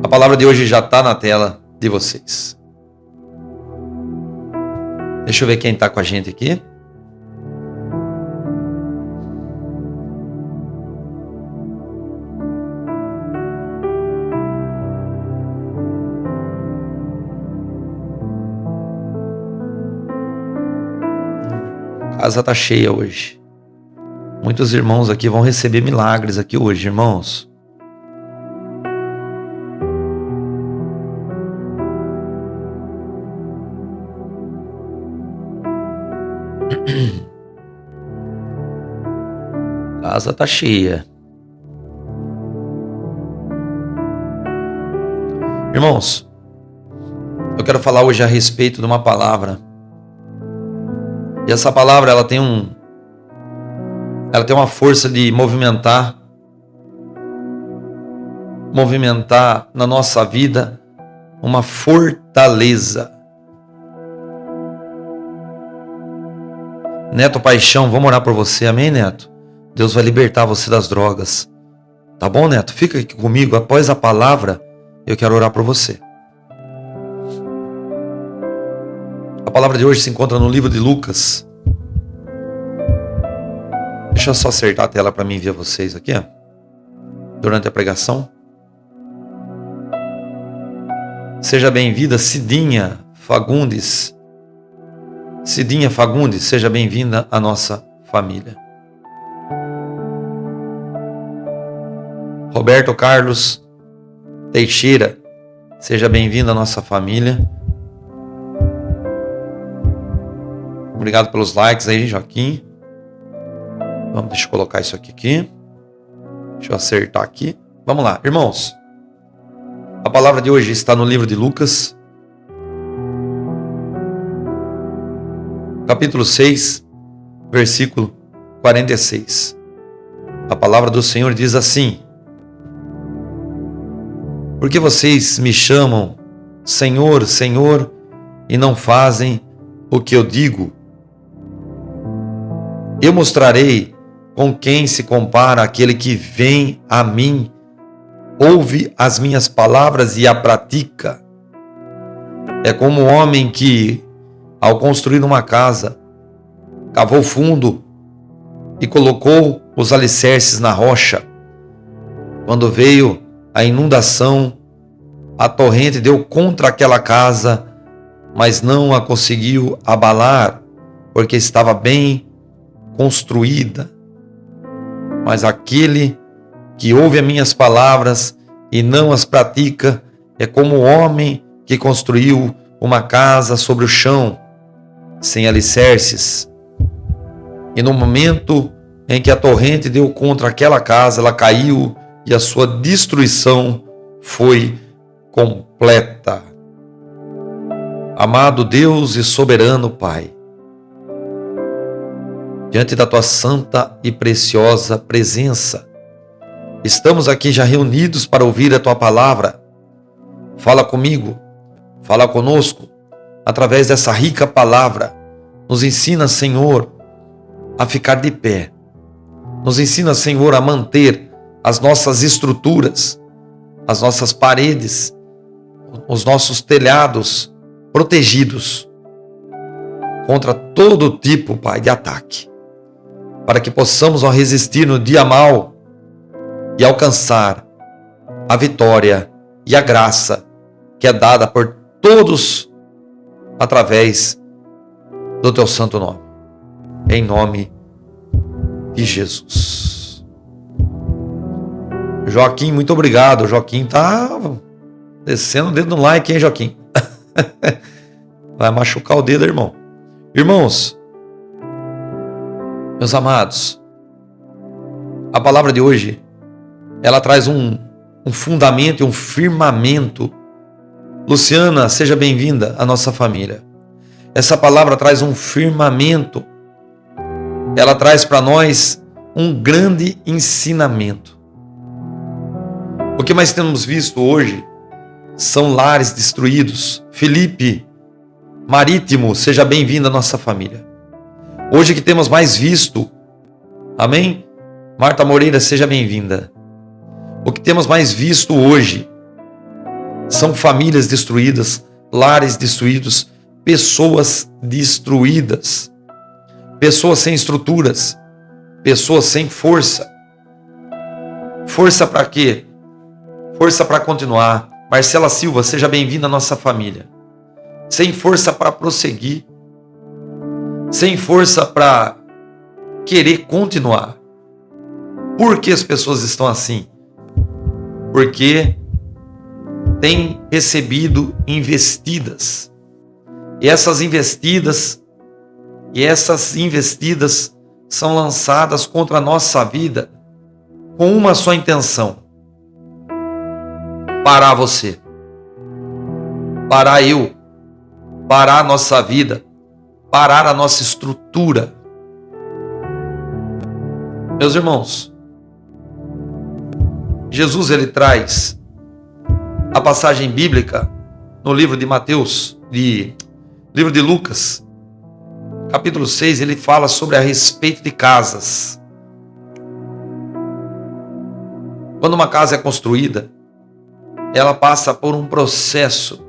A palavra de hoje já está na tela de vocês. Deixa eu ver quem está com a gente aqui. A casa está cheia hoje. Muitos irmãos aqui vão receber milagres aqui hoje, irmãos. A casa está cheia. Irmãos, eu quero falar hoje a respeito de uma palavra. E essa palavra ela tem uma força de movimentar na nossa vida uma fortaleza. Neto Paixão, vamos orar por você, amém, Neto? Deus vai libertar você das drogas. Tá bom, Neto? Fica aqui comigo, após a palavra, eu quero orar por você. A palavra de hoje se encontra no livro de Lucas. Deixa eu só acertar a tela para mim ver vocês aqui, ó, durante a pregação. Seja bem-vinda, Cidinha Fagundes. Cidinha Fagundes, seja bem-vinda à nossa família. Roberto Carlos Teixeira, seja bem-vindo à nossa família. Obrigado pelos likes aí, Joaquim. Deixa eu colocar isso aqui. Deixa eu acertar aqui. Vamos lá, irmãos. A palavra de hoje está no livro de Lucas, capítulo 6, versículo 46. A palavra do Senhor diz assim: por que vocês me chamam Senhor, Senhor, e não fazem o que eu digo? Eu mostrarei com quem se compara aquele que vem a mim, ouve as minhas palavras e a pratica. É como um homem que, ao construir uma casa, cavou fundo e colocou os alicerces na rocha. Quando veio a inundação, a torrente deu contra aquela casa, mas não a conseguiu abalar, porque estava bem construída. Mas aquele que ouve as minhas palavras e não as pratica é como o homem que construiu uma casa sobre o chão, sem alicerces. E no momento em que a torrente deu contra aquela casa, ela caiu e a sua destruição foi completa. Amado Deus e soberano Pai, diante da tua santa e preciosa presença, estamos aqui já reunidos para ouvir a tua palavra. Fala comigo, fala conosco, através dessa rica palavra. Nos ensina, Senhor, a ficar de pé. Nos ensina, Senhor, a manter as nossas estruturas, as nossas paredes, os nossos telhados protegidos contra todo tipo, Pai, de ataque, para que possamos resistir no dia mau e alcançar a vitória e a graça que é dada por todos através do teu santo nome. Em nome de Jesus. Joaquim, muito obrigado. Joaquim tá descendo o dedo no like, hein, Joaquim? Vai machucar o dedo, irmão. Irmãos, meus amados, a palavra de hoje, ela traz um fundamento e um firmamento. Luciana, seja bem-vinda à nossa família. Essa palavra traz um firmamento. Ela traz para nós um grande ensinamento. O que mais temos visto hoje são lares destruídos. Felipe Marítimo, seja bem-vindo à nossa família. Hoje que temos mais visto, amém? Marta Moreira, seja bem-vinda. O que temos mais visto hoje São famílias destruídas, lares destruídos, pessoas destruídas, pessoas sem estruturas, pessoas sem força. Força para quê? Força para continuar. Marcela Silva, seja bem-vinda à nossa família. Sem força para prosseguir, sem força para querer continuar. Por que as pessoas estão assim? Porque têm recebido investidas. E essas investidas são lançadas contra a nossa vida com uma só intenção: parar você, parar eu, parar a nossa vida, parar a nossa estrutura. Meus irmãos, Jesus ele traz a passagem bíblica no livro de Mateus, livro de Lucas, capítulo 6, ele fala sobre a respeito de casas. Quando uma casa é construída, ela passa por um processo.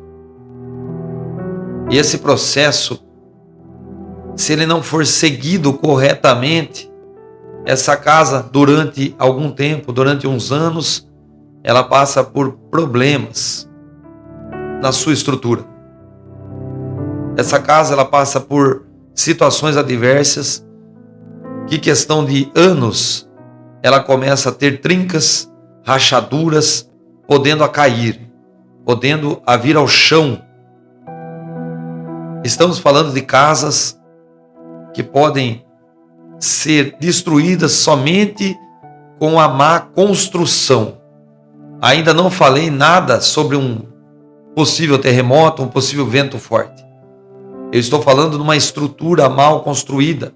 E esse processo, se ele não for seguido corretamente, essa casa, durante algum tempo, durante uns anos, ela passa por problemas na sua estrutura. Essa casa, ela passa por situações adversas que, questão de anos, ela começa a ter trincas, rachaduras, podendo a cair, podendo a vir ao chão. Estamos falando de casas que podem ser destruídas somente com a má construção. Ainda não falei nada sobre um possível terremoto, um possível vento forte. Eu estou falando de uma estrutura mal construída.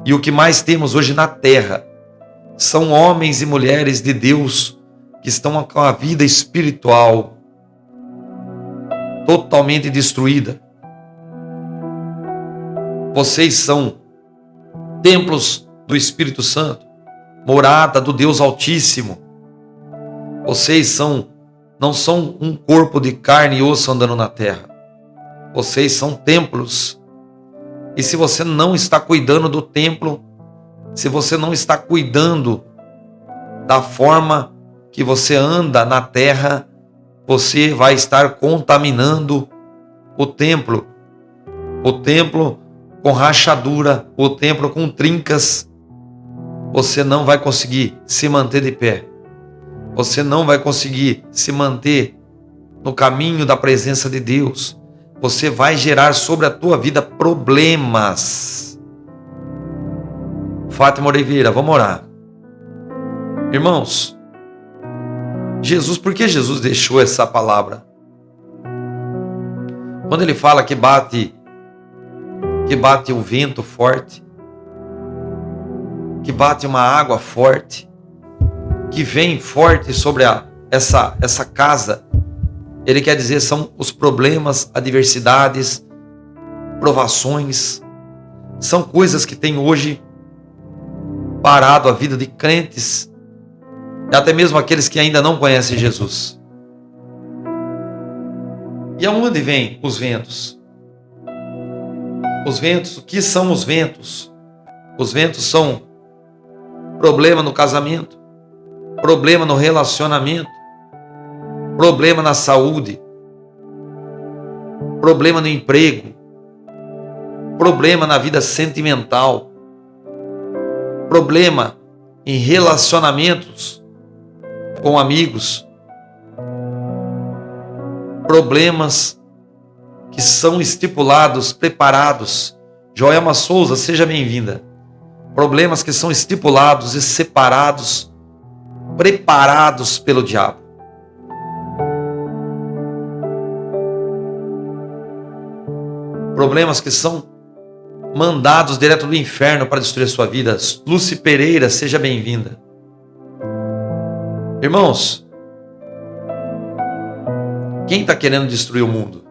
E o que mais temos hoje na terra são homens e mulheres de Deus que estão com a vida espiritual totalmente destruída. Vocês são templos do Espírito Santo, morada do Deus Altíssimo. Vocês não são um corpo de carne e osso andando na terra. Vocês são templos. E se você não está cuidando do templo, se você não está cuidando da forma que você anda na terra, você vai estar contaminando o templo. O templo com rachadura, o templo com trincas. Você não vai conseguir se manter de pé. Você não vai conseguir se manter no caminho da presença de Deus. Você vai gerar sobre a tua vida problemas. Fátima Oliveira, vamos orar. Irmãos, por que Jesus deixou essa palavra? Quando ele fala que bate o vento forte, que bate uma água forte, que vem forte sobre essa casa, ele quer dizer são os problemas, adversidades, provações, são coisas que têm hoje parado a vida de crentes, e até mesmo aqueles que ainda não conhecem Jesus. E aonde vêm os ventos? Os ventos, o que são os ventos? Os ventos são problema no casamento, problema no relacionamento, problema na saúde, problema no emprego, problema na vida sentimental, problema em relacionamentos com amigos, problemas que são estipulados, preparados. Joelma Souza, seja bem-vinda. Problemas que são estipulados e separados, preparados pelo diabo. Problemas que são mandados direto do inferno para destruir a sua vida. Lúcia Pereira, seja bem-vinda. Irmãos, quem está querendo destruir o mundo?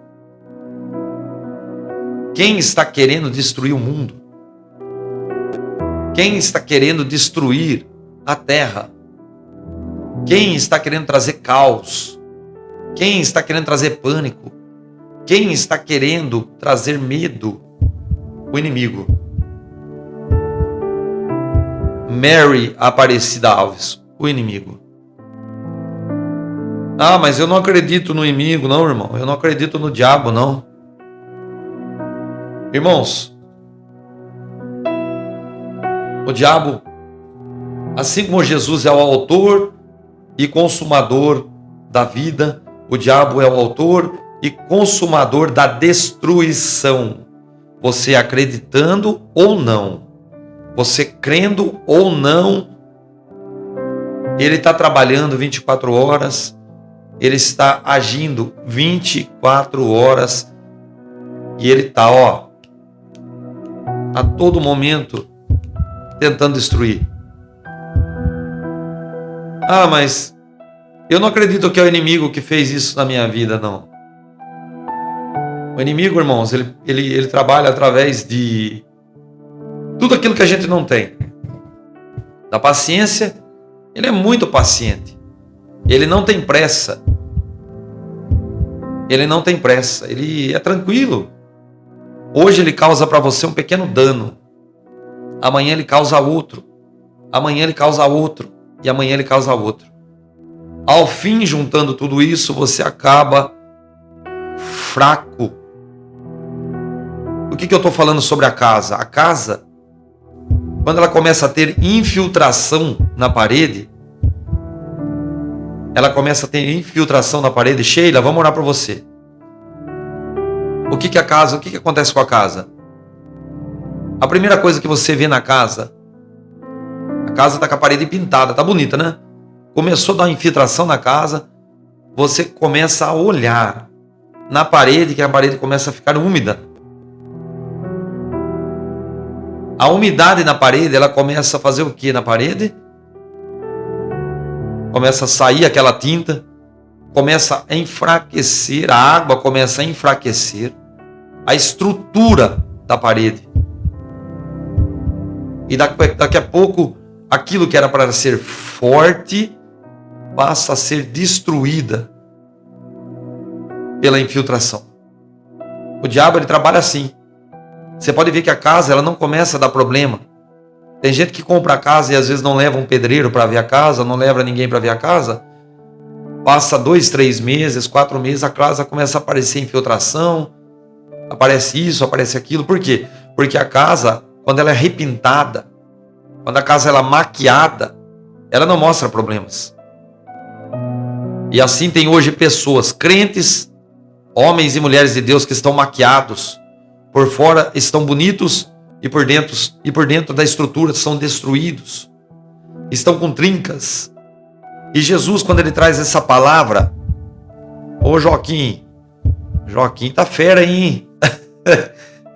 Quem está querendo destruir o mundo? Quem está querendo destruir a terra? Quem está querendo trazer caos? Quem está querendo trazer pânico? Quem está querendo trazer medo? O inimigo. Mary Aparecida Alves, o inimigo. Ah, mas eu não acredito no inimigo, não, irmão. Eu não acredito no diabo, não. Irmãos, o diabo, assim como Jesus é o autor e consumador da vida, o diabo é o autor e consumador da destruição. Você acreditando ou não, você crendo ou não, ele está trabalhando 24 horas, ele está agindo 24 horas e ele está, a todo momento tentando destruir. Ah, mas eu não acredito que é o inimigo que fez isso na minha vida, não. O inimigo, irmãos, ele trabalha através de tudo aquilo que a gente não tem. Da paciência, ele é muito paciente. Ele não tem pressa. Ele não tem pressa. Ele é tranquilo. Hoje ele causa para você um pequeno dano. Amanhã ele causa outro. Amanhã ele causa outro. E amanhã ele causa outro. Ao fim, juntando tudo isso, você acaba fraco. O que eu estou falando sobre a casa? A casa, quando ela começa a ter infiltração na parede, Sheila, vamos orar para você. O que acontece com a casa? A primeira coisa que você vê na casa, a casa está com a parede pintada, tá bonita, né? Começou a dar uma infiltração na casa, você começa a olhar na parede, que a parede começa a ficar úmida. A umidade na parede, ela começa a fazer o que na parede? Começa a sair aquela tinta, começa a enfraquecer, a água começa a enfraquecer a estrutura da parede. E daqui a pouco, aquilo que era para ser forte, passa a ser destruída pela infiltração. O diabo, ele trabalha assim. Você pode ver que a casa, ela não começa a dar problema. Tem gente que compra a casa e às vezes não leva um pedreiro para ver a casa, não leva ninguém para ver a casa. Passa 2, 3 meses, 4 meses, a casa começa a aparecer infiltração, aparece isso, aparece aquilo. Por quê? Porque a casa, quando ela é repintada, quando a casa ela é maquiada, ela não mostra problemas. E assim tem hoje pessoas, crentes, homens e mulheres de Deus que estão maquiados. Por fora estão bonitos e por dentro da estrutura são destruídos. Estão com trincas. E Jesus, quando ele traz essa palavra, ô Joaquim tá fera, hein?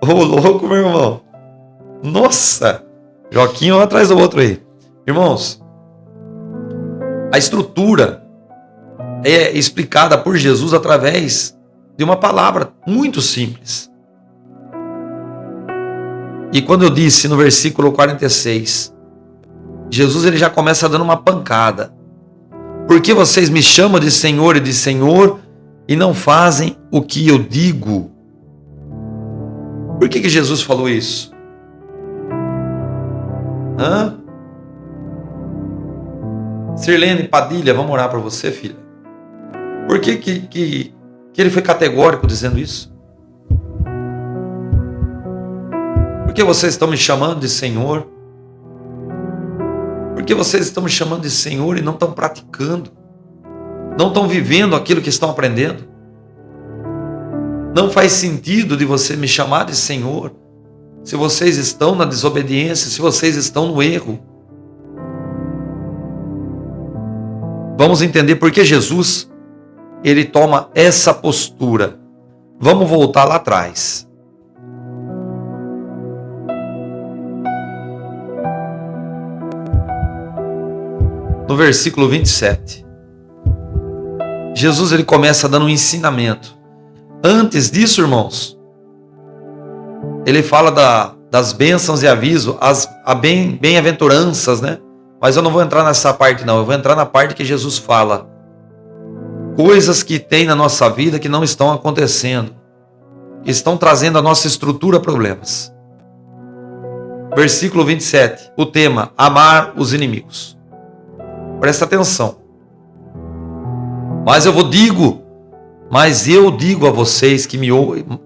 Ô louco, meu irmão. Nossa, Joaquim um atrás do outro aí. Irmãos, a estrutura é explicada por Jesus através de uma palavra muito simples. E quando eu disse no versículo 46, Jesus ele já começa dando uma pancada. Por que vocês me chamam de Senhor e de Senhor e não fazem o que eu digo? Por que Jesus falou isso? Sirlene Padilha, vamos orar para você, filha. Por que ele foi categórico dizendo isso? Por que vocês estão me chamando de Senhor? Por que vocês estão me chamando de Senhor e não estão praticando? Não estão vivendo aquilo que estão aprendendo? Não faz sentido de você me chamar de Senhor se vocês estão na desobediência, se vocês estão no erro. Vamos entender por que Jesus ele toma essa postura. Vamos voltar lá atrás. No versículo 27, Jesus ele começa dando um ensinamento. Antes disso, irmãos, ele fala das bênçãos e aviso, as bem-aventuranças, né? Mas eu não vou entrar nessa parte não, eu vou entrar na parte que Jesus fala. coisas que tem na nossa vida que não estão acontecendo, que estão trazendo à nossa estrutura problemas. Versículo 27, o tema: amar os inimigos. Presta atenção. Mas eu digo a vocês que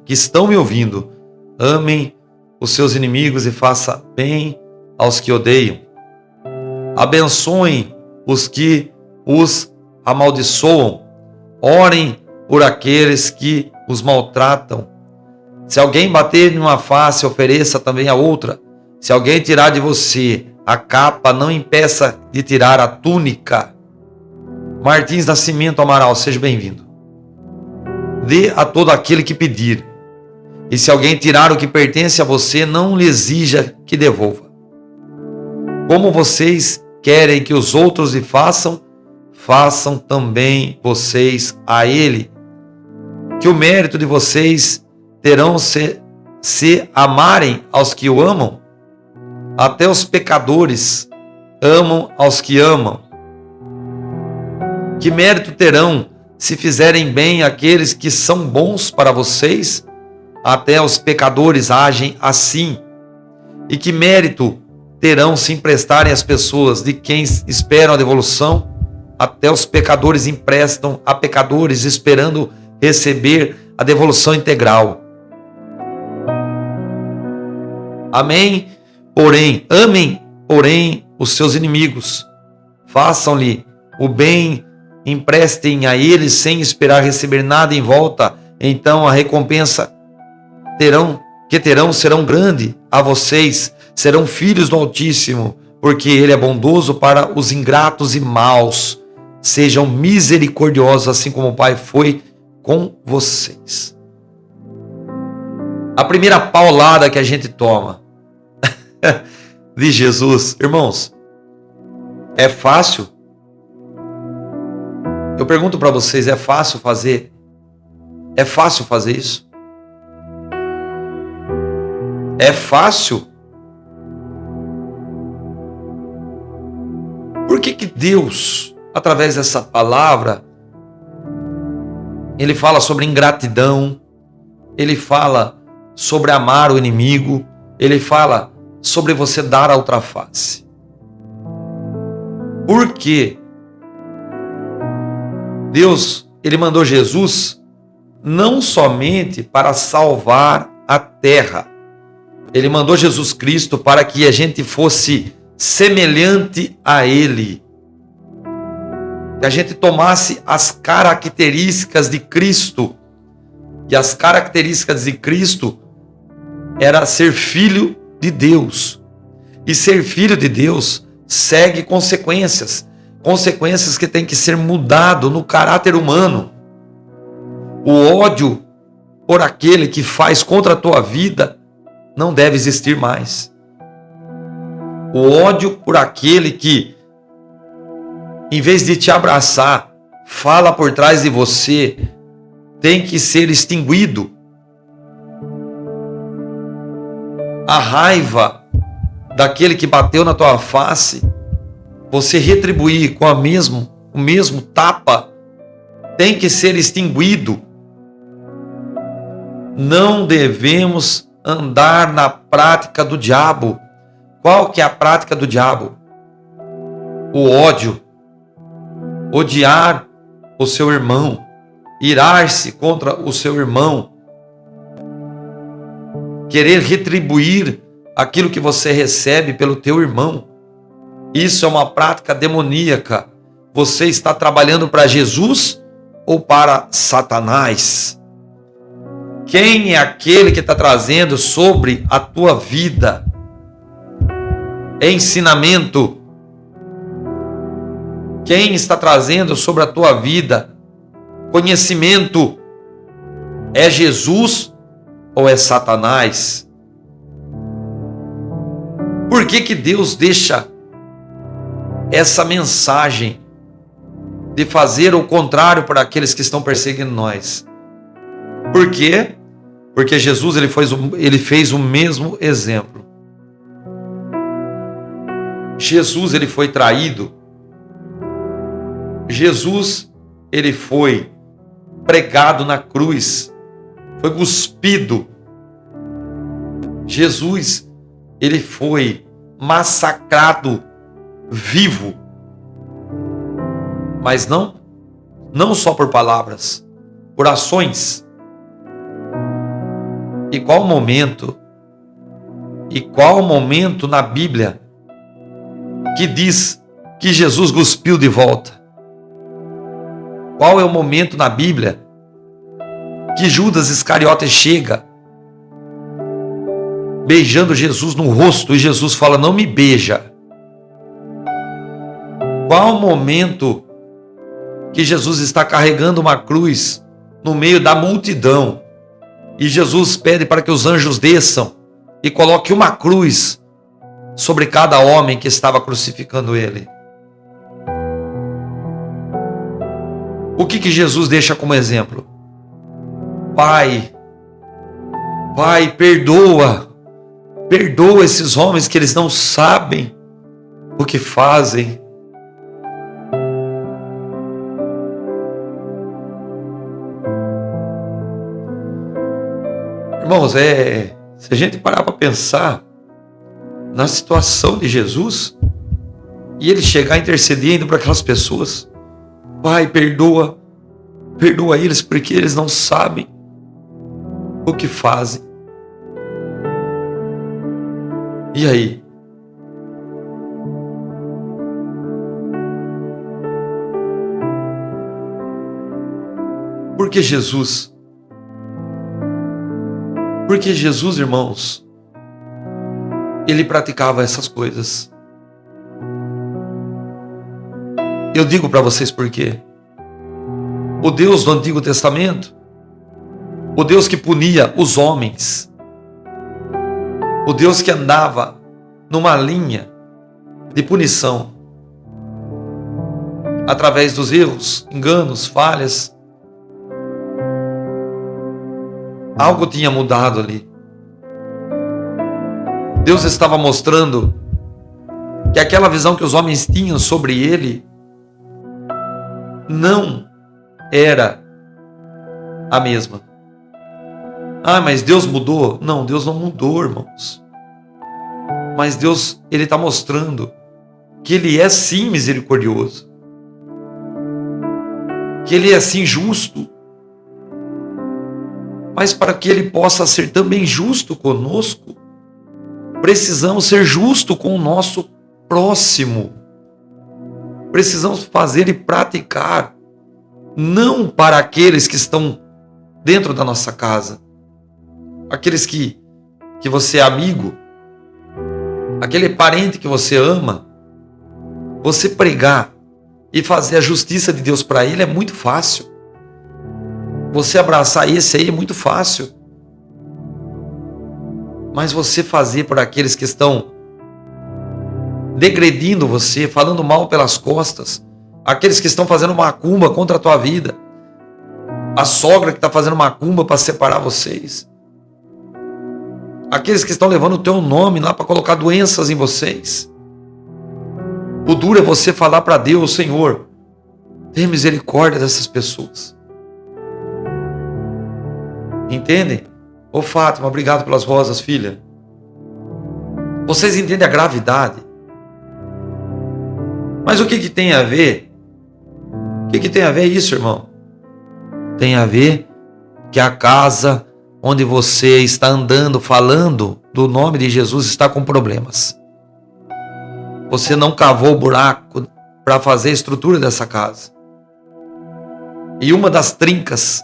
estão me ouvindo: amem os seus inimigos e façam bem aos que odeiam. Abençoem os que os amaldiçoam. Orem por aqueles que os maltratam. Se alguém bater em uma face, ofereça também a outra. Se alguém tirar de você a capa, não impeça de tirar a túnica. Martins Nascimento Amaral, seja bem-vindo. Dê a todo aquele que pedir. E se alguém tirar o que pertence a você, não lhe exija que devolva. Como vocês querem que os outros lhe façam, façam também vocês a ele. Que o mérito de vocês terão se amarem aos que o amam. Até os pecadores amam aos que amam. Que mérito terão se fizerem bem àqueles que são bons para vocês? Até os pecadores agem assim. E que mérito terão se emprestarem às pessoas de quem esperam a devolução? Até os pecadores emprestam a pecadores esperando receber a devolução integral. Amém? Amem, porém, os seus inimigos. Façam-lhe o bem, emprestem a eles sem esperar receber nada em volta. Então a recompensa terão serão grande a vocês. Serão filhos do Altíssimo, porque Ele é bondoso para os ingratos e maus. Sejam misericordiosos, assim como o Pai foi com vocês. A primeira paulada que a gente toma de Jesus, irmãos, é fácil? Eu pergunto para vocês, é fácil fazer isso? É fácil? Por que Deus, através dessa palavra, Ele fala sobre ingratidão, Ele fala sobre amar o inimigo, Ele fala sobre você dar a outra face? Por quê? Deus, Ele mandou Jesus não somente para salvar a terra. Ele mandou Jesus Cristo para que a gente fosse semelhante a Ele. Que a gente tomasse as características de Cristo. E as características de Cristo era ser filho de Deus. E ser filho de Deus segue consequências. Consequências que tem que ser mudado no caráter humano. O ódio por aquele que faz contra a tua vida não deve existir mais. O ódio por aquele que, em vez de te abraçar, fala por trás de você, tem que ser extinguido. A raiva daquele que bateu na tua face, você retribuir com o mesmo tapa, tem que ser extinguido. Não devemos andar na prática do diabo. Qual que é a prática do diabo? O ódio. Odiar o seu irmão. Irar-se contra o seu irmão. Querer retribuir aquilo que você recebe pelo teu irmão. Isso é uma prática demoníaca. Você está trabalhando para Jesus ou para Satanás? Quem é aquele que está trazendo sobre a tua vida ensinamento? Quem está trazendo sobre a tua vida conhecimento? É Jesus ou é Satanás? Por que Deus deixa essa mensagem de fazer o contrário para aqueles que estão perseguindo nós? Por quê? Porque Jesus ele fez o mesmo exemplo. Jesus ele foi traído. Jesus ele foi pregado na cruz, foi cuspido. Jesus, ele foi massacrado vivo. Mas não só por palavras, por ações. E qual momento na Bíblia que diz que Jesus cuspiu de volta? Qual é o momento na Bíblia que Judas Iscariote chega beijando Jesus no rosto e Jesus fala: não me beija? Qual o momento que Jesus está carregando uma cruz no meio da multidão e Jesus pede para que os anjos desçam e coloquem uma cruz sobre cada homem que estava crucificando ele? O que Jesus deixa como exemplo? Pai, perdoa esses homens, que eles não sabem o que fazem. Irmãos, se a gente parar para pensar na situação de Jesus e ele chegar intercedendo para aquelas pessoas: Pai, perdoa eles, porque eles não sabem o que fazem. E aí? Por que Jesus? Porque Jesus, irmãos, ele praticava essas coisas. Eu digo para vocês por quê. O Deus do Antigo Testamento, o Deus que punia os homens, o Deus que andava numa linha de punição através dos erros, enganos, falhas, algo tinha mudado ali. Deus estava mostrando que aquela visão que os homens tinham sobre ele não era a mesma. Ah, mas Deus mudou? Não, Deus não mudou, irmãos. Mas Deus, ele está mostrando que ele é sim misericordioso, que ele é sim justo. Mas para que ele possa ser também justo conosco, precisamos ser justos com o nosso próximo. Precisamos fazer e praticar, não para aqueles que estão dentro da nossa casa, aqueles que você é amigo, aquele parente que você ama. Você pregar e fazer a justiça de Deus para ele é muito fácil. Você abraçar esse aí é muito fácil. Mas você fazer por aqueles que estão degredindo você, falando mal pelas costas, aqueles que estão fazendo macumba contra a tua vida, a sogra que está fazendo macumba para separar vocês, aqueles que estão levando o teu nome lá para colocar doenças em vocês. O duro é você falar para Deus: Senhor, tenha misericórdia dessas pessoas. Entendem? Ô Fátima, obrigado pelas rosas, filha. Vocês entendem a gravidade? Mas o que tem a ver? O que tem a ver isso, irmão? Tem a ver que a casa onde você está andando, falando do nome de Jesus, está com problemas. Você não cavou o buraco para fazer a estrutura dessa casa. E uma das trincas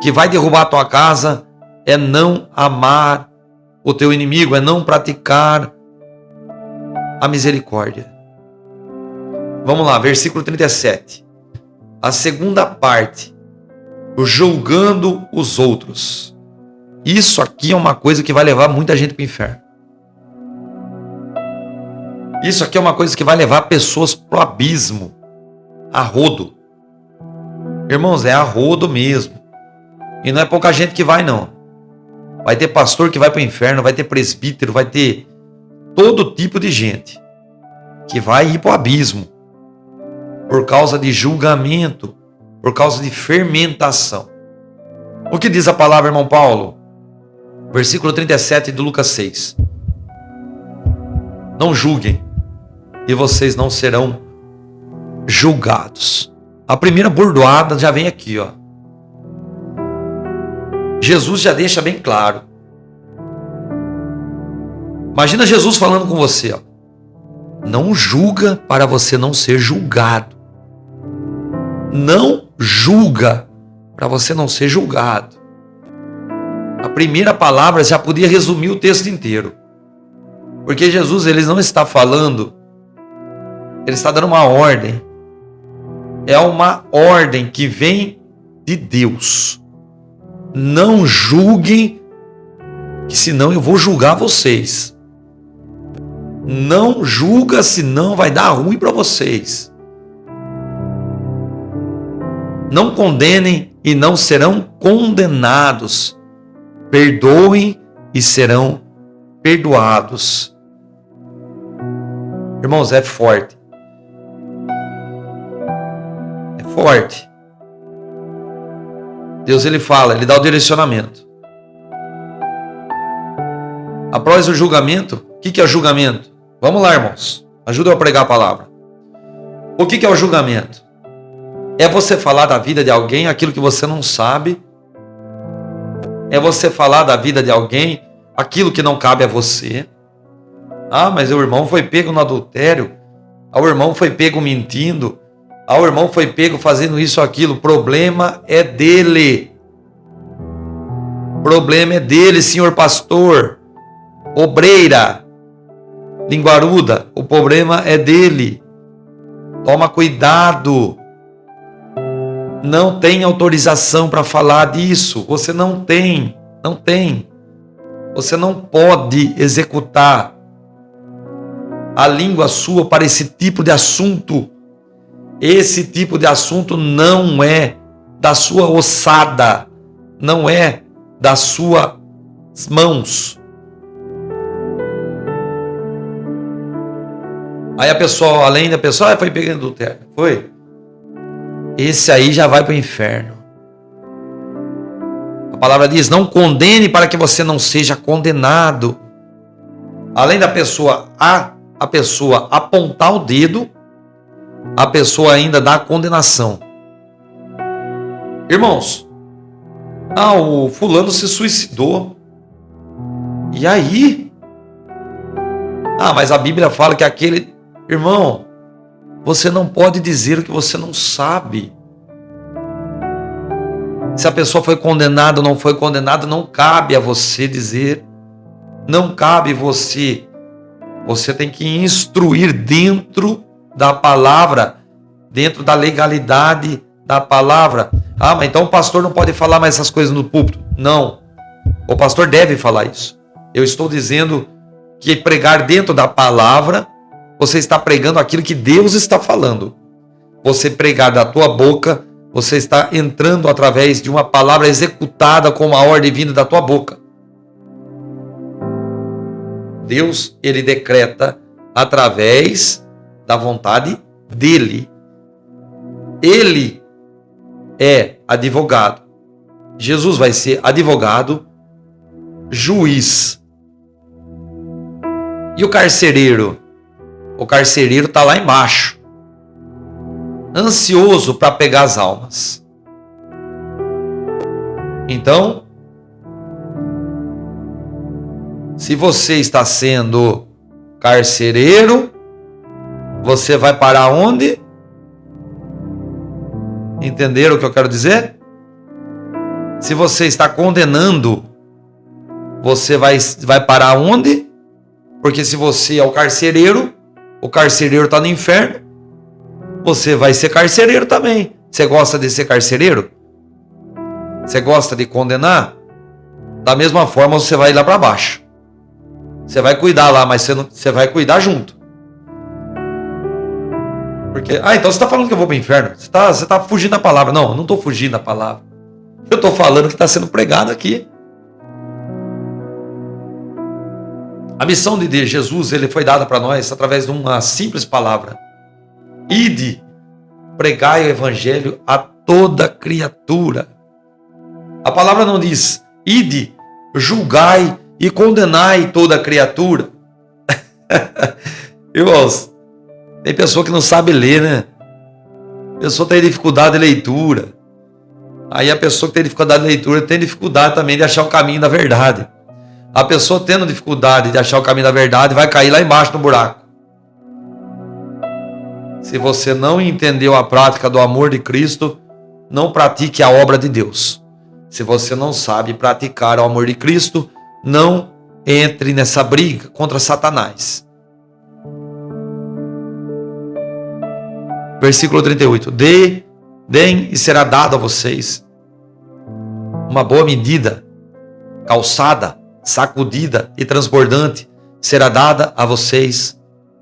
que vai derrubar a tua casa é não amar o teu inimigo, é não praticar a misericórdia. Vamos lá, versículo 37. A segunda parte, o julgando os outros. Isso aqui é uma coisa que vai levar muita gente para o inferno. Isso aqui é uma coisa que vai levar pessoas para o abismo, a rodo. Irmãos, é a rodo mesmo. E não é pouca gente que vai, não. Vai ter pastor que vai para o inferno, vai ter presbítero, vai ter todo tipo de gente que vai ir para o abismo. por causa de julgamento, por causa de fermentação. O que diz a palavra, irmão Paulo? Versículo 37 de Lucas 6. Não julguem, e vocês não serão julgados. A primeira bordoada já vem aqui, ó. Jesus já deixa bem claro. Imagina Jesus falando com você, ó. Não julga para você não ser julgado. Não julga para você não ser julgado. A primeira palavra já podia resumir o texto inteiro. Porque Jesus, ele não está falando, ele está dando uma ordem. É uma ordem que vem de Deus. Não julguem, que senão eu vou julgar vocês. Não julga, senão vai dar ruim para vocês. Não condenem e não serão condenados. Perdoem e serão perdoados. Irmãos, é forte. É forte. Deus, ele fala, ele dá o direcionamento. Após o julgamento, o que é o julgamento? Vamos lá, irmãos. Ajuda eu a pregar a palavra. O que é o julgamento? É você falar da vida de alguém aquilo que você não sabe. É você falar da vida de alguém aquilo que não cabe a você. Ah, mas o irmão foi pego no adultério. Ah, o irmão foi pego mentindo. Ah, o irmão foi pego fazendo isso ou aquilo. O problema é dele. O problema é dele, senhor pastor. Obreira. Linguaruda. O problema é dele. Toma cuidado. Não tem autorização para falar disso. Você não tem. Não tem. Você não pode executar a língua sua para esse tipo de assunto. Esse tipo de assunto não é da sua ossada. Não é das suas mãos. Aí a pessoa, além da pessoa, foi pegando adultério. Foi. Esse aí já vai para o inferno. A palavra diz, não condene para que você não seja condenado. Além da pessoa, a pessoa apontar o dedo, a pessoa ainda dá a condenação. Irmãos, o fulano se suicidou. E aí? Mas a Bíblia fala que aquele... Irmão, você não pode dizer o que você não sabe. Se a pessoa foi condenada ou não foi condenada, não cabe a você dizer. Não cabe você. Você tem que instruir dentro da palavra, dentro da legalidade da palavra. Mas então o pastor não pode falar mais essas coisas no púlpito. Não. O pastor deve falar isso. Eu estou dizendo que pregar dentro da palavra, você está pregando aquilo que Deus está falando. Você pregar da tua boca, você está entrando através de uma palavra executada com uma ordem vinda da tua boca. Deus, ele decreta através da vontade dele. Ele é advogado. Jesus vai ser advogado, juiz. E o carcereiro? O carcereiro está lá embaixo, ansioso para pegar as almas. Então, se você está sendo carcereiro, você vai parar onde? Entenderam o que eu quero dizer? Se você está condenando, você vai parar onde? Porque se você é o carcereiro está no inferno, você vai ser carcereiro também. Você gosta de ser carcereiro? Você gosta de condenar? Da mesma forma você vai ir lá para baixo. Você vai cuidar lá, mas você vai cuidar junto. Porque, então você está falando que eu vou para o inferno? Você está fugindo da palavra. Não, eu não estou fugindo da palavra. Eu estou falando que está sendo pregado aqui. A missão de Jesus, ele foi dada para nós através de uma simples palavra. Ide pregai o evangelho a toda criatura. A palavra não diz, ide, julgai e condenai toda criatura. Irmãos, tem pessoa que não sabe ler, né? A pessoa tem dificuldade de leitura. Aí a pessoa que tem dificuldade de leitura tem dificuldade também de achar o caminho da verdade. A pessoa tendo dificuldade de achar o caminho da verdade vai cair lá embaixo no buraco. Se você não entendeu a prática do amor de Cristo, não pratique a obra de Deus. Se você não sabe praticar o amor de Cristo, não entre nessa briga contra Satanás. Versículo 38. Deem e será dado a vocês uma boa medida, calçada, sacudida e transbordante, será dada a vocês,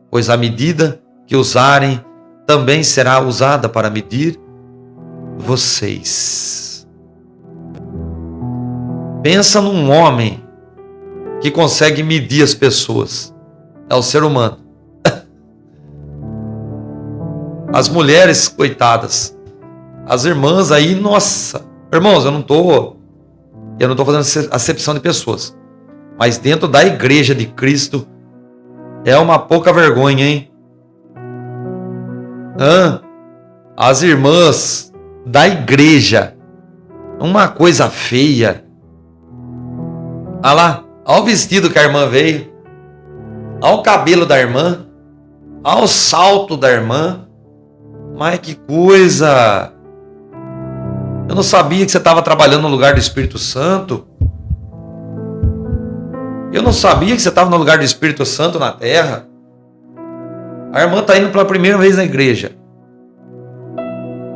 pois a medida que usarem também será usada para medir vocês. Pensa num homem que consegue medir as pessoas. É o ser humano. As mulheres, coitadas. As irmãs aí, nossa. Irmãos, eu não tô fazendo acepção de pessoas. Mas dentro da igreja de Cristo, é uma pouca vergonha, hein? As irmãs da igreja, uma coisa feia. Olha lá, olha o vestido que a irmã veio. Olha o cabelo da irmã. Olha o salto da irmã. Mas que coisa! Eu não sabia que você estava trabalhando no lugar do Espírito Santo. Eu não sabia que você estava no lugar do Espírito Santo na terra. A irmã está indo pela primeira vez na igreja.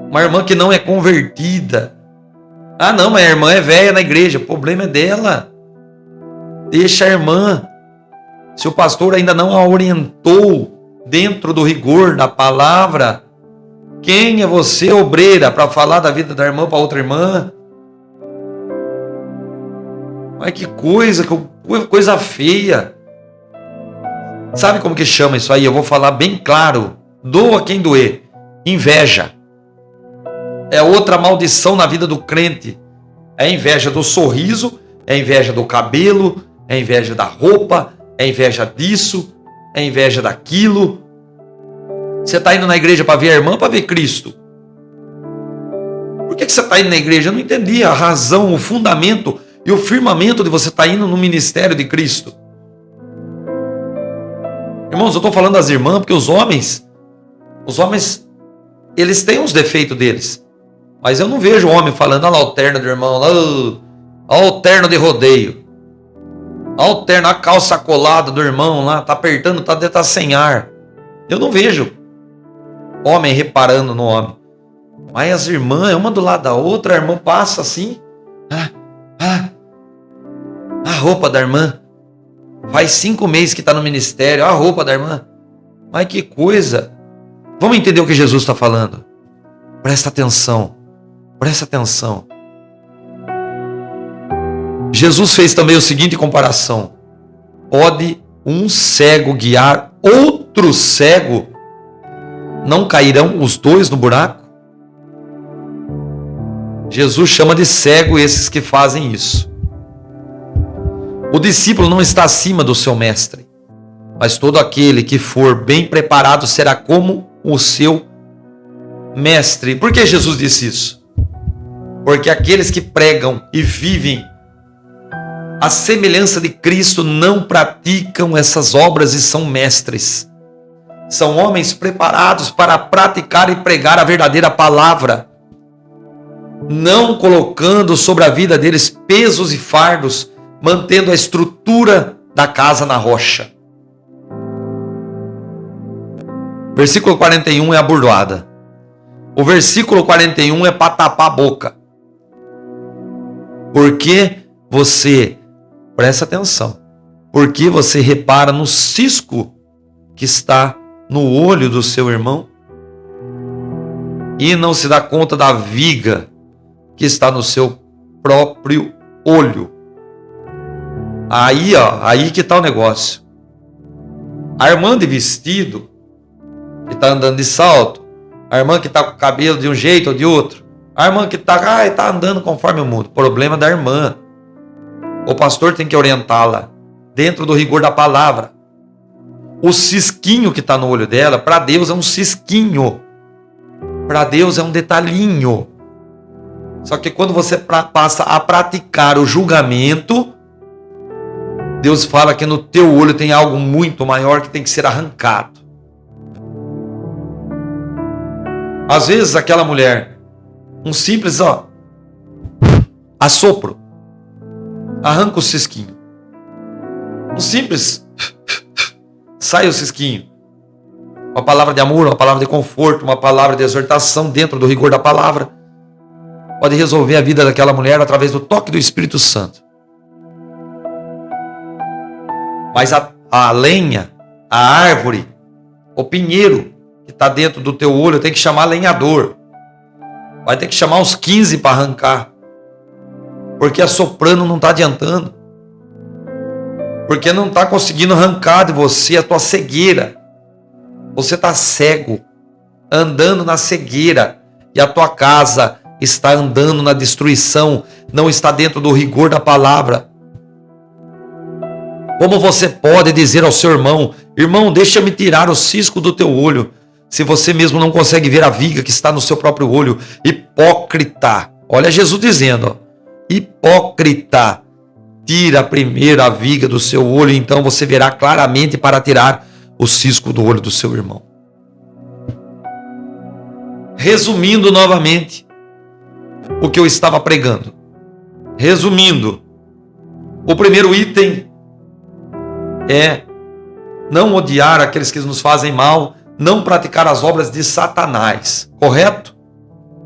Uma irmã que não é convertida. Ah não, mas a irmã é velha na igreja. O problema é dela. Deixa a irmã. Se o pastor ainda não a orientou dentro do rigor da palavra, quem é você, obreira, para falar da vida da irmã para outra irmã? Mas que coisa feia. Sabe como que chama isso aí? Eu vou falar bem claro. Doa quem doer. Inveja. É outra maldição na vida do crente. É inveja do sorriso, é inveja do cabelo, é inveja da roupa, é inveja disso, é inveja daquilo. Você está indo na igreja para ver a irmã ou para ver Cristo? Por que você está indo na igreja? Eu não entendi a razão, o fundamento e o firmamento de você estar indo no ministério de Cristo. Irmãos, eu estou falando das irmãs porque os homens, eles têm os defeitos deles. Mas eu não vejo o homem falando, olha lá o terno do irmão, olha o terno de rodeio. Olha o terno, a calça colada do irmão lá, tá apertando, tá sem ar. Eu não vejo homem reparando no homem. Mas as irmãs, uma do lado da outra, a irmã passa assim. A roupa da irmã. Faz 5 meses que está no ministério, a roupa da irmã. Mas que coisa. Vamos entender o que Jesus está falando. Presta atenção. Presta atenção. Jesus fez também o seguinte comparação. Pode um cego guiar outro cego? Não cairão os dois no buraco? Jesus chama de cego esses que fazem isso. O discípulo não está acima do seu mestre, mas todo aquele que for bem preparado será como o seu mestre. Por que Jesus disse isso? Porque aqueles que pregam e vivem a semelhança de Cristo não praticam essas obras e são mestres. São homens preparados para praticar e pregar a verdadeira palavra, não colocando sobre a vida deles pesos e fardos, mantendo a estrutura da casa na rocha. Versículo 41 é a burdoada. O versículo 41 é para tapar a boca. Porque você, presta atenção, porque você repara no cisco que está no olho do seu irmão e não se dá conta da viga que está no seu próprio olho. Aí que está o negócio. A irmã de vestido, que está andando de salto, A irmã que está com o cabelo de um jeito ou de outro. A irmã que está andando conforme o mundo. Problema da irmã. O pastor tem que orientá-la dentro do rigor da palavra. O cisquinho que está no olho dela, para Deus é um cisquinho. Para Deus é um detalhinho. Só que quando você passa a praticar o julgamento, Deus fala que no teu olho tem algo muito maior que tem que ser arrancado. Às vezes aquela mulher, um simples assopro, arranca o cisquinho. Um simples sai o cisquinho. Uma palavra de amor, uma palavra de conforto, uma palavra de exortação dentro do rigor da palavra pode resolver a vida daquela mulher através do toque do Espírito Santo. Mas a lenha, a árvore, o pinheiro que está dentro do teu olho tem que chamar lenhador. Vai ter que chamar uns 15 para arrancar. Porque assoprando não está adiantando. Porque não está conseguindo arrancar de você a tua cegueira. Você está cego, andando na cegueira, e a tua casa está andando na destruição, não está dentro do rigor da palavra. Como você pode dizer ao seu irmão: irmão, deixa-me tirar o cisco do teu olho, se você mesmo não consegue ver a viga que está no seu próprio olho? Hipócrita. Olha Jesus dizendo, hipócrita, tira primeiro a viga do seu olho, então você verá claramente para tirar o cisco do olho do seu irmão. Resumindo novamente o que eu estava pregando. Resumindo, o primeiro item é não odiar aqueles que nos fazem mal, não praticar as obras de Satanás. Correto?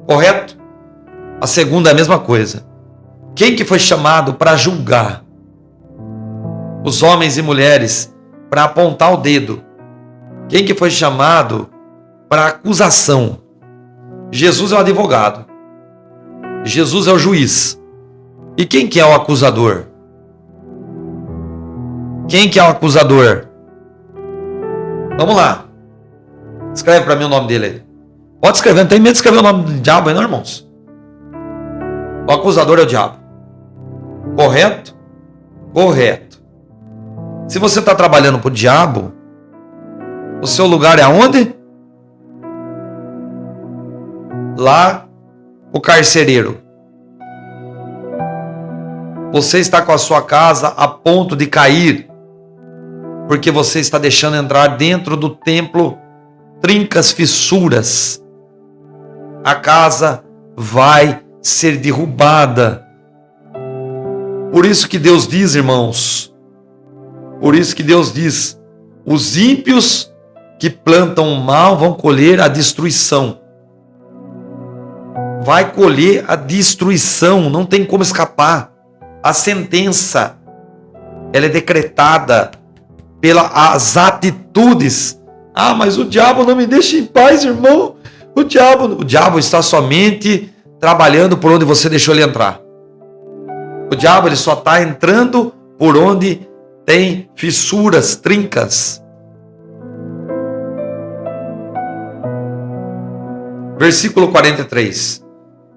Correto? A segunda é a mesma coisa. Quem que foi chamado para julgar? Os homens e mulheres, para apontar o dedo. Quem que foi chamado para acusação? Jesus é o advogado. Jesus é o juiz. E quem que é o acusador? Quem que é o acusador? Vamos lá. Escreve para mim o nome dele aí. Pode escrever, não tem medo de escrever o nome do diabo aí não, irmãos? O acusador é o diabo. Correto? Correto. Se você está trabalhando para o diabo, o seu lugar é aonde? Lá, o carcereiro. Você está com a sua casa a ponto de cair, porque você está deixando entrar dentro do templo trincas, fissuras. A casa vai ser derrubada. Por isso que Deus diz, irmãos, por isso que Deus diz, os ímpios que plantam o mal vão colher a destruição. Vai colher a destruição, não tem como escapar. A sentença, ela é decretada pelas atitudes. Ah, mas o diabo não me deixa em paz, irmão. O diabo está somente trabalhando por onde você deixou ele entrar. O diabo ele só está entrando por onde tem fissuras, trincas. Versículo 43.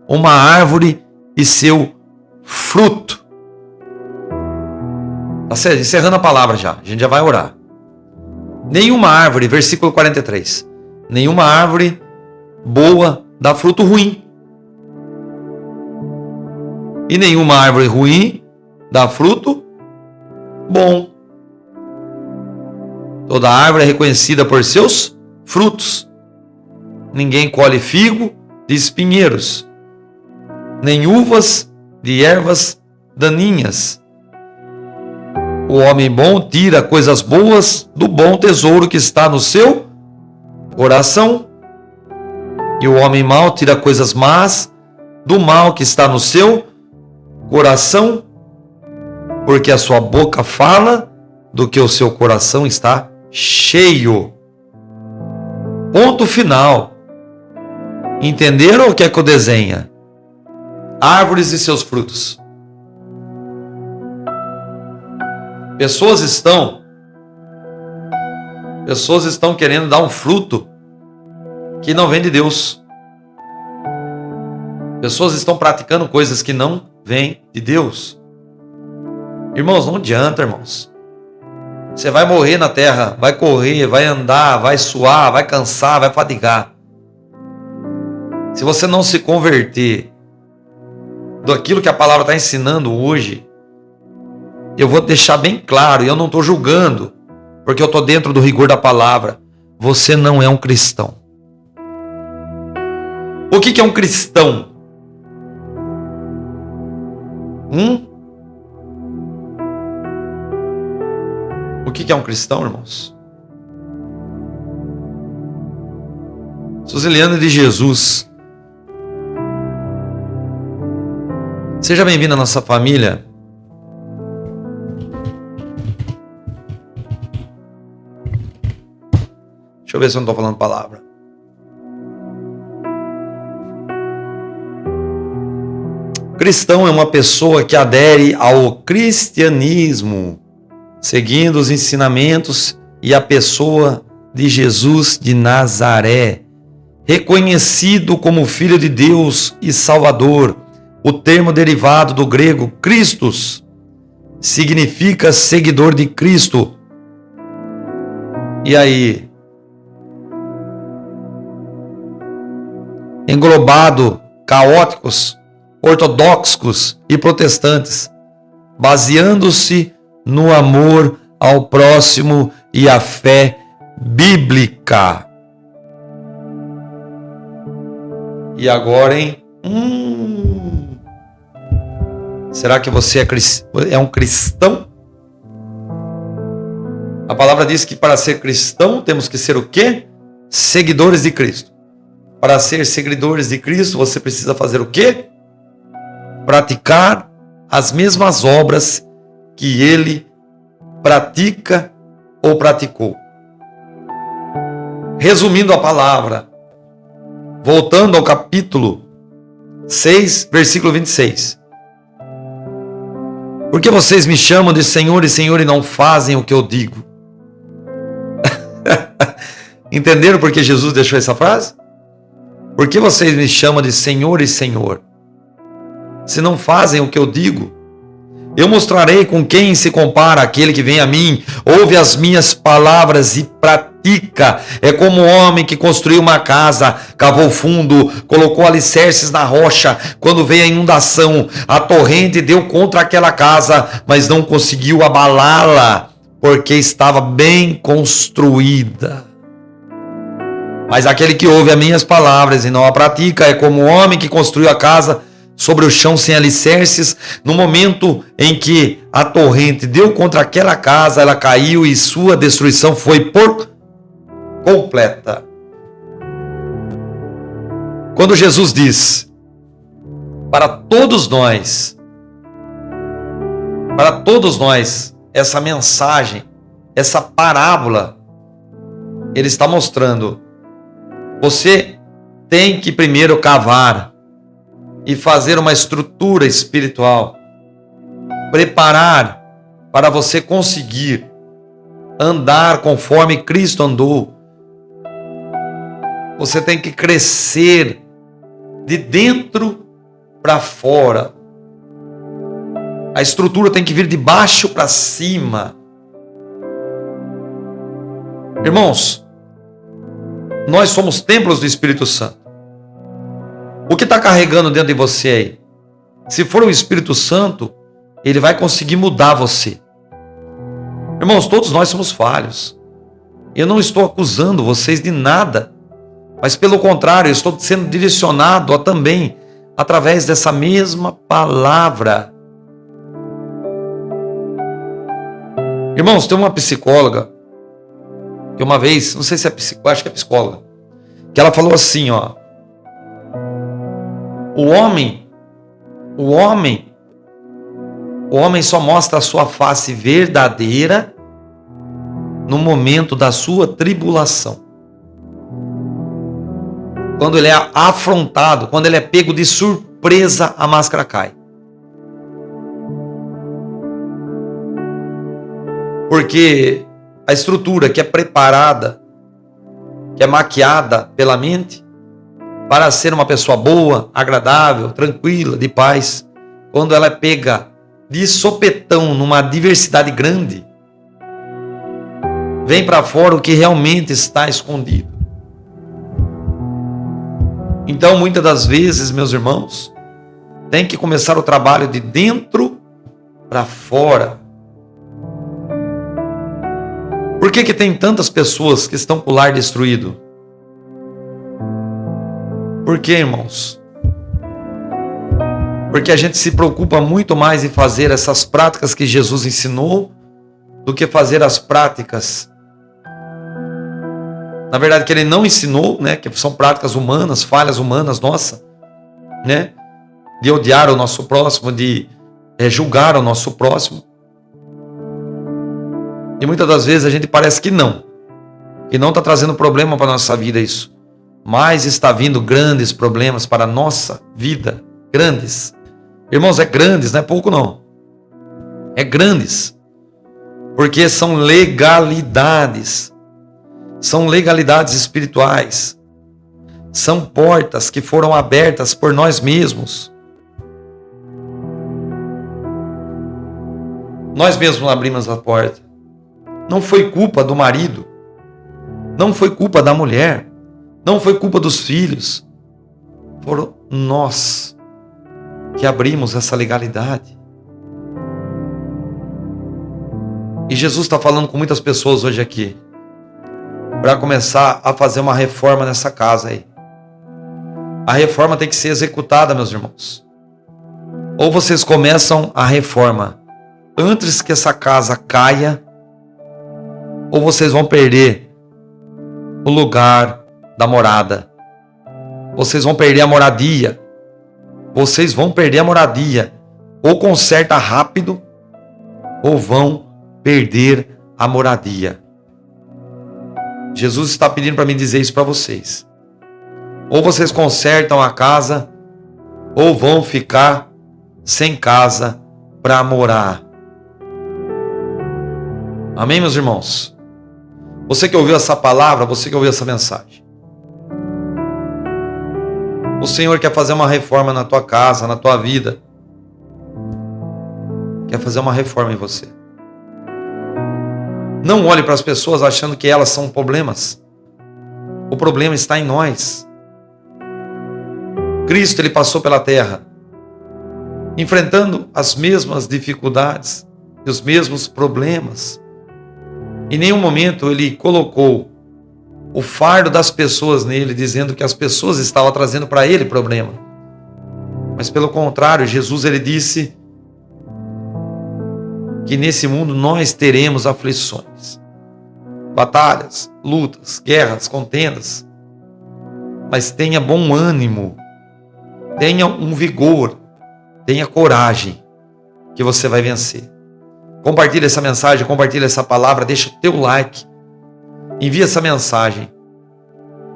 Uma árvore e seu fruto. Está encerrando a palavra já. A gente já vai orar. Nenhuma árvore, versículo 43. Nenhuma árvore boa dá fruto ruim. E nenhuma árvore ruim dá fruto bom. Toda árvore é reconhecida por seus frutos. Ninguém colhe figo de espinheiros, nem uvas de ervas daninhas. O homem bom tira coisas boas do bom tesouro que está no seu coração, e o homem mau tira coisas más do mal que está no seu coração, porque a sua boca fala do que o seu coração está cheio. Ponto final. Entenderam o que é que eu desenha? Árvores e seus frutos. Pessoas estão querendo dar um fruto que não vem de Deus. Pessoas estão praticando coisas que não vêm de Deus. Irmãos, não adianta, irmãos. Você vai morrer na terra, vai correr, vai andar, vai suar, vai cansar, vai fadigar. Se você não se converter daquilo que a palavra está ensinando hoje, eu vou deixar bem claro, e eu não estou julgando, porque eu estou dentro do rigor da palavra. Você não é um cristão. O que é um cristão? O que é um cristão, irmãos? Suziliana de Jesus. Seja bem-vinda à nossa família. Deixa eu ver se eu não estou falando palavra. Cristão é uma pessoa que adere ao cristianismo, seguindo os ensinamentos e a pessoa de Jesus de Nazaré, reconhecido como Filho de Deus e Salvador. O termo derivado do grego Christos significa seguidor de Cristo. E aí? Englobado caóticos, ortodoxos e protestantes, baseando-se no amor ao próximo e a fé bíblica. E agora, hein? Será que você é um cristão? A palavra diz que para ser cristão temos que ser o quê? Seguidores de Cristo. Para ser seguidores de Cristo, você precisa fazer o quê? Praticar as mesmas obras que ele pratica ou praticou. Resumindo a palavra, voltando ao capítulo 6, versículo 26. Por que vocês me chamam de Senhor e Senhor e não fazem o que eu digo? Entenderam por que Jesus deixou essa frase? Por que vocês me chamam de Senhor e Senhor, se não fazem o que eu digo? Eu mostrarei com quem se compara aquele que vem a mim, ouve as minhas palavras e pratica. É como um homem que construiu uma casa, cavou fundo, colocou alicerces na rocha. Quando veio a inundação, a torrente deu contra aquela casa, mas não conseguiu abalá-la, porque estava bem construída. Mas aquele que ouve as minhas palavras e não a pratica é como um homem que construiu a casa sobre o chão sem alicerces. No momento em que a torrente deu contra aquela casa, ela caiu e sua destruição foi por completa. Quando Jesus diz para todos nós, essa mensagem, essa parábola, ele está mostrando: você tem que primeiro cavar e fazer uma estrutura espiritual, preparar para você conseguir andar conforme Cristo andou. Você tem que crescer de dentro para fora. A estrutura tem que vir de baixo para cima. Irmãos, nós somos templos do Espírito Santo. O que está carregando dentro de você aí? Se for o Espírito Santo, ele vai conseguir mudar você. Irmãos, todos nós somos falhos. Eu não estou acusando vocês de nada, mas pelo contrário, eu estou sendo direcionado a também através dessa mesma palavra. Irmãos, tem uma psicóloga que uma vez, não sei se é psicóloga, acho que é psicóloga, que ela falou assim, ó: o homem só mostra a sua face verdadeira no momento da sua tribulação. Quando ele é afrontado, quando ele é pego de surpresa, a máscara cai. Porque a estrutura que é preparada que é maquiada pela mente, para ser uma pessoa boa, agradável, tranquila, de paz, quando ela é pega de sopetão numa adversidade grande, vem para fora o que realmente está escondido. Então, muitas das vezes, meus irmãos, tem que começar o trabalho de dentro para fora. Por que tem tantas pessoas que estão com o lar destruído? Por quê, irmãos? Porque a gente se preocupa muito mais em fazer essas práticas que Jesus ensinou do que fazer as práticas, na verdade, que ele não ensinou, né? Que são práticas humanas, falhas humanas, nossa, né? De odiar o nosso próximo, de julgar o nosso próximo. E muitas das vezes a gente parece que não está trazendo problema para a nossa vida isso. Mas está vindo grandes problemas para a nossa vida. Grandes. Irmãos, é grandes, não é pouco não. É grandes. Porque são legalidades. São legalidades espirituais. São portas que foram abertas por nós mesmos. Nós mesmos abrimos a porta. Não foi culpa do marido. Não foi culpa da mulher. Não foi culpa dos filhos. Foram nós que abrimos essa legalidade. E Jesus está falando com muitas pessoas hoje aqui, para começar a fazer uma reforma nessa casa aí. A reforma tem que ser executada, meus irmãos. Ou vocês começam a reforma antes que essa casa caia, ou vocês vão perder o lugar da morada. Vocês vão perder a moradia. Vocês vão perder a moradia. Ou conserta rápido, ou vão perder a moradia. Jesus está pedindo para mim dizer isso para vocês. Ou vocês consertam a casa, ou vão ficar sem casa para morar. Amém, meus irmãos? Você que ouviu essa palavra, você que ouviu essa mensagem, o Senhor quer fazer uma reforma na tua casa, na tua vida. Quer fazer uma reforma em você. Não olhe para as pessoas achando que elas são problemas. O problema está em nós. Cristo, ele passou pela terra, enfrentando as mesmas dificuldades e os mesmos problemas. Em nenhum momento ele colocou o fardo das pessoas nele, dizendo que as pessoas estavam trazendo para ele problema. Mas pelo contrário, Jesus, ele disse que nesse mundo nós teremos aflições, batalhas, lutas, guerras, contendas. Mas tenha bom ânimo, tenha um vigor, tenha coragem, que você vai vencer. Compartilhe essa mensagem, compartilhe essa palavra, deixa o teu like, envia essa mensagem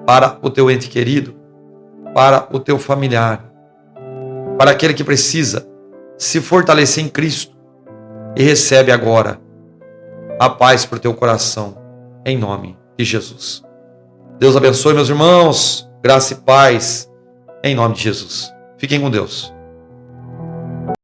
para o teu ente querido, para o teu familiar, para aquele que precisa se fortalecer em Cristo. E recebe agora a paz para o teu coração, em nome de Jesus. Deus abençoe, meus irmãos, graça e paz, em nome de Jesus. Fiquem com Deus.